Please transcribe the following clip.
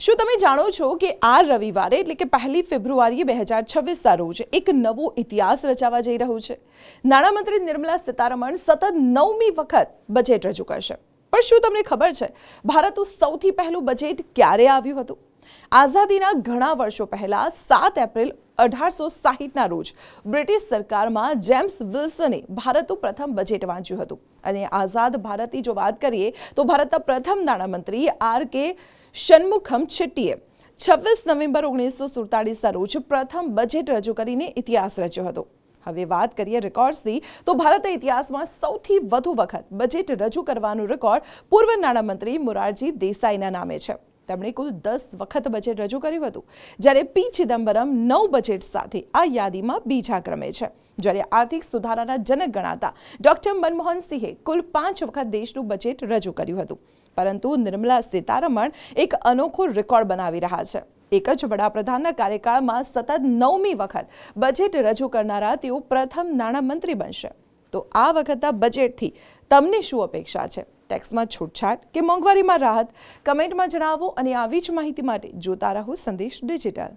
શું તમે જાણો છો કે આ રવિવારે એટલે કે 1 ફેબ્રુઆરી 2026ના રોજ એક નવો ઇતિહાસ રચાવા જઈ રહ્યો છે? નાણામંત્રી નિર્મલા સીતારમણ સતત 9મી વખત બજેટ રજૂ કરશે. પણ શું તમને ખબર છે ભારતનું સૌથી પહેલું બજેટ ક્યારે આવ્યું હતું? આઝાદીના ઘણા વર્ષો પહેલા 7 એપ્રિલ 1860ના રોજ બ્રિટિશ સરકારમાં જેમ્સ વિલ્સને ભારતનું પ્રથમ બજેટ વાંચ્યું હતું. અને આઝાદ ભારતની જો વાત કરીએ તો ભારતના પ્રથમ નાણામંત્રી R.K. ષણમુખમ છેટ્ટીએ 26 નવેમ્બર 1947ના રોજ પ્રથમ બજેટ રજૂ કરીને ઇતિહાસ રચ્યો હતો. હવે વાત કરીએ રેકોર્ડ્સની તો ભારતે ઇતિહાસમાં સૌથી વધુ વખત બજેટ રજૂ કરવાનો રેકોર્ડ પૂર્વ નાણામંત્રી મોરારજી દેસાઈના નામે છે. તેમણે કુલ 10 વખત બજેટ રજૂ કર્યું હતું, જ્યારે પી ચિદમ્બરમ 9 બજેટ સાથે આ યાદીમાં બીજા ક્રમે છે. જ્યારે આર્થિક સુધારાના જનક ગણાતા ડોક્ટર મનમોહન સિંહે કુલ 5 વખત દેશનું બજેટ રજૂ કર્યું હતું. પરંતુ નિર્મલા સીતારમણ એક અનોખો રેકોર્ડ બનાવી રહ્યા છે. એક જ વડાપ્રધાનના કાર્યકાળમાં સતત 9મી વખત બજેટ રજૂ કરનારા તેઓ પ્રથમ નાણામંત્રી બનશે. તો આ વખતના બજેટથી તમને શું અપેક્ષા છે? ટેક્સમાં છૂટછાટ કે મોંઘવારીમાં રાહત? કમેન્ટમાં જણાવો અને આવી જ માહિતી માટે જોતા રહો સંદેશ ડિજિટલ.